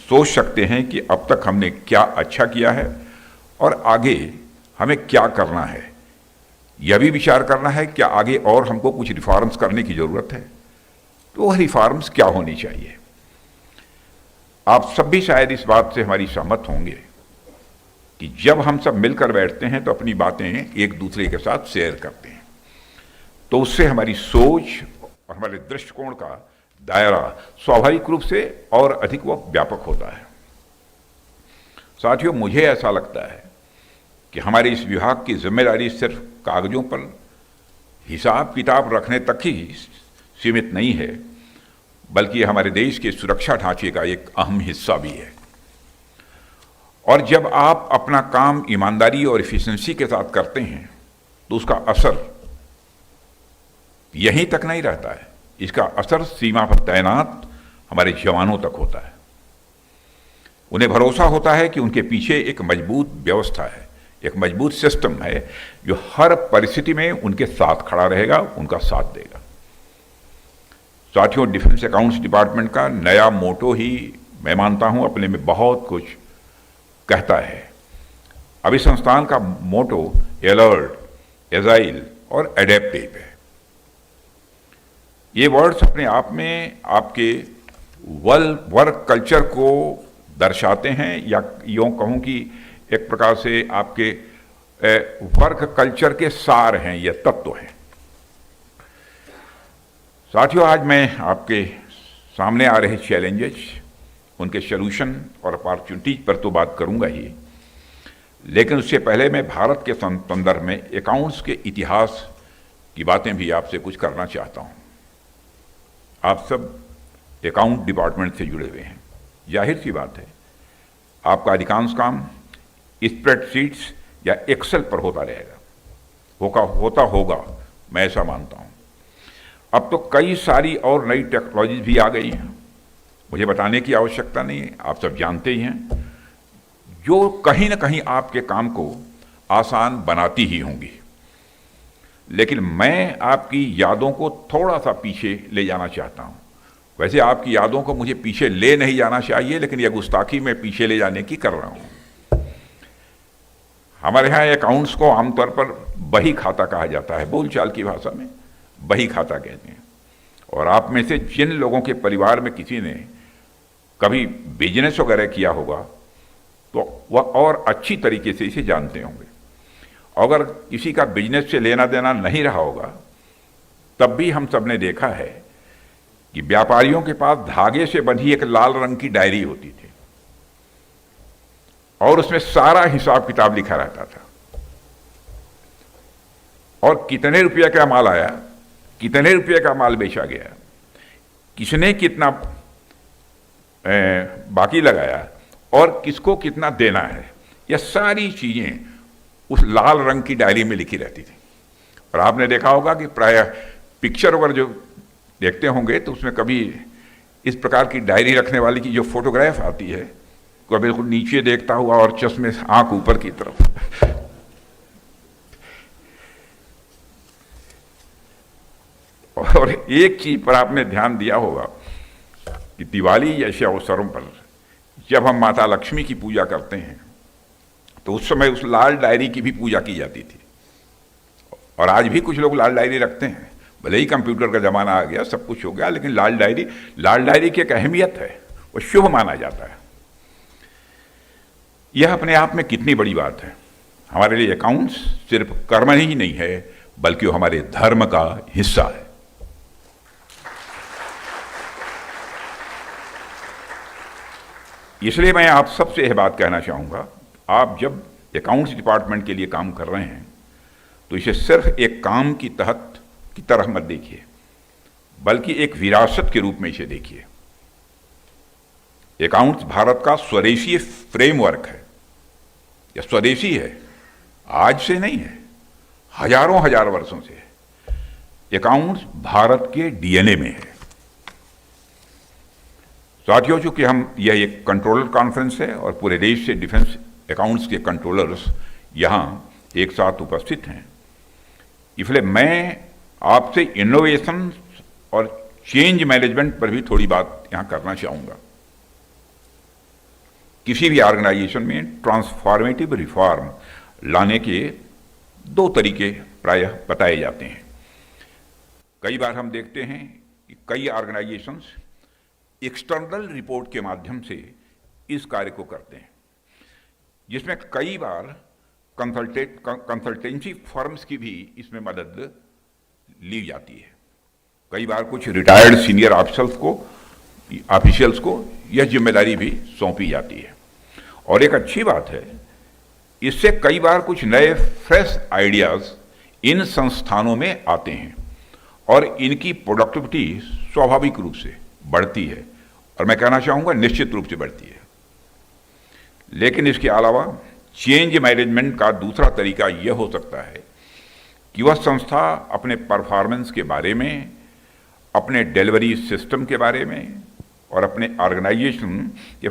सोच सकते हैं कि अब तक हमने क्या अच्छा किया है और आगे हमें क्या करना है। यह भी विचार करना है कि आगे और हमको कुछ रिफॉर्म्स करने की ज़रूरत है, तो वह रिफॉर्म्स क्या होनी चाहिए। आप सब भी शायद इस बात से हमारी सहमत होंगे कि जब हम सब मिलकर बैठते हैं तो अपनी बातें एक दूसरे के साथ शेयर करते हैं, तो उससे हमारी सोच और हमारे दृष्टिकोण का दायरा स्वाभाविक रूप से और अधिक वो व्यापक होता है। साथियों, मुझे ऐसा लगता है कि हमारे इस विभाग की जिम्मेदारी सिर्फ कागजों पर हिसाब किताब रखने तक ही सीमित नहीं है, बल्कि हमारे देश के सुरक्षा ढांचे का एक अहम हिस्सा भी है। और जब आप अपना काम ईमानदारी और एफिशिएंसी के साथ करते हैं तो उसका असर यहीं तक नहीं रहता है, इसका असर सीमा पर तैनात हमारे जवानों तक होता है। उन्हें भरोसा होता है कि उनके पीछे एक मजबूत व्यवस्था है, एक मजबूत सिस्टम है जो हर परिस्थिति में उनके साथ खड़ा रहेगा, उनका साथ देगा। साथियों, डिफेंस अकाउंट्स डिपार्टमेंट का नया मोटो ही मैं मानता हूं अपने में बहुत कुछ कहता है। अभी संस्थान का मोटो अलर्ट, एजाइल और एडेप्टिव है। ये वर्ड्स अपने आप में आपके वर्क कल्चर को दर्शाते हैं, या यूँ कहूँ कि एक प्रकार से आपके वर्क कल्चर के सार हैं, ये तत्व हैं। साथियों, आज मैं आपके सामने आ रहे चैलेंजेस, उनके सॉल्यूशन और अपॉर्चुनिटीज पर तो बात करूंगा ही, लेकिन उससे पहले मैं भारत के संदर्भ में अकाउंट्स के इतिहास की बातें भी आपसे कुछ करना चाहता हूं। आप सब अकाउंट डिपार्टमेंट से जुड़े हुए हैं, जाहिर सी बात है आपका अधिकांश काम स्प्रेडशीट्स या एक्सेल पर होता रहेगा, होगा, मैं ऐसा मानता हूं। अब तो कई सारी और नई टेक्नोलॉजीज भी आ गई हैं, मुझे बताने की आवश्यकता नहीं है, आप सब जानते ही हैं, जो कहीं ना कहीं आपके काम को आसान बनाती ही होंगी। लेकिन मैं आपकी यादों को थोड़ा सा पीछे ले जाना चाहता हूं। वैसे आपकी यादों को मुझे पीछे ले नहीं जाना चाहिए, लेकिन यह गुस्ताखी मैं पीछे ले जाने की कर रहा हूं। हमारे यहाँ अकाउंट्स को आमतौर पर बही खाता कहा जाता है, बोलचाल की भाषा में बही खाता कहते हैं। और आप में से जिन लोगों के परिवार में किसी ने कभी बिजनेस वगैरह किया होगा तो वह और अच्छी तरीके से इसे जानते होंगे। अगर किसी का बिजनेस से लेना देना नहीं रहा होगा, तब भी हम सब ने देखा है कि व्यापारियों के पास धागे से बंधी एक लाल रंग की डायरी होती थी और उसमें सारा हिसाब किताब लिखा रहता था, और कितने रुपये का माल आया, कितने रुपये का माल बेचा गया, किसने कितना बाकी लगाया और किसको कितना देना है, यह सारी चीजें उस लाल रंग की डायरी में लिखी रहती थी। और आपने देखा होगा कि प्रायः पिक्चर वगैरह जो देखते होंगे तो उसमें कभी इस प्रकार की डायरी रखने वाले की जो फोटोग्राफ आती है, कोई बिल्कुल नीचे देखता हुआ और चश्मे आंख ऊपर की तरफ। और एक चीज पर आपने ध्यान दिया होगा कि दिवाली जैसे अवसरों पर जब हम माता लक्ष्मी की पूजा करते हैं तो उस समय उस लाल डायरी की भी पूजा की जाती थी। और आज भी कुछ लोग लाल डायरी रखते हैं, भले ही कंप्यूटर का जमाना आ गया, सब कुछ हो गया, लेकिन लाल डायरी की एक अहमियत है, वो शुभ माना जाता है। यह अपने आप में कितनी बड़ी बात है। हमारे लिए अकाउंट्स सिर्फ कर्म ही नहीं है, बल्कि वो हमारे धर्म का हिस्सा है। इसलिए मैं आप सबसे यह बात कहना चाहूँगा, आप जब अकाउंट्स डिपार्टमेंट के लिए काम कर रहे हैं तो इसे सिर्फ एक काम की तरह मत देखिए, बल्कि एक विरासत के रूप में इसे देखिए। अकाउंट्स भारत का स्वदेशी फ्रेमवर्क है, यह स्वदेशी है, आज से नहीं है, हजारों हजार वर्षों से है। अकाउंट्स भारत के डीएनए में है। साथियों, चूंकि यह एक कंट्रोलर कॉन्फ्रेंस है और पूरे देश से डिफेंस अकाउंट्स के कंट्रोलर्स यहाँ एक साथ उपस्थित हैं, इसलिए मैं आपसे इनोवेशन और चेंज मैनेजमेंट पर भी थोड़ी बात यहाँ करना चाहूँगा। किसी भी ऑर्गेनाइजेशन में ट्रांसफॉर्मेटिव रिफॉर्म लाने के दो तरीके प्रायः बताए जाते हैं। कई बार हम देखते हैं कि कई ऑर्गेनाइजेशंस एक्सटर्नल रिपोर्ट के माध्यम से इस कार्य को करते हैं, जिसमें कई बार कंसल्टेंसी फर्म्स की भी इसमें मदद ली जाती है। कई बार कुछ रिटायर्ड सीनियर ऑफिशियल्स को यह जिम्मेदारी भी सौंपी जाती है। और एक अच्छी बात है, इससे कई बार कुछ नए फ्रेश आइडियाज इन संस्थानों में आते हैं और इनकी प्रोडक्टिविटी स्वाभाविक रूप से बढ़ती है, और मैं कहना चाहूँगा निश्चित रूप से बढ़ती है। लेकिन इसके अलावा चेंज मैनेजमेंट का दूसरा तरीका यह हो सकता है कि वह संस्था अपने परफॉर्मेंस के बारे में, अपने डिलीवरी सिस्टम के बारे में और अपने ऑर्गेनाइजेशन के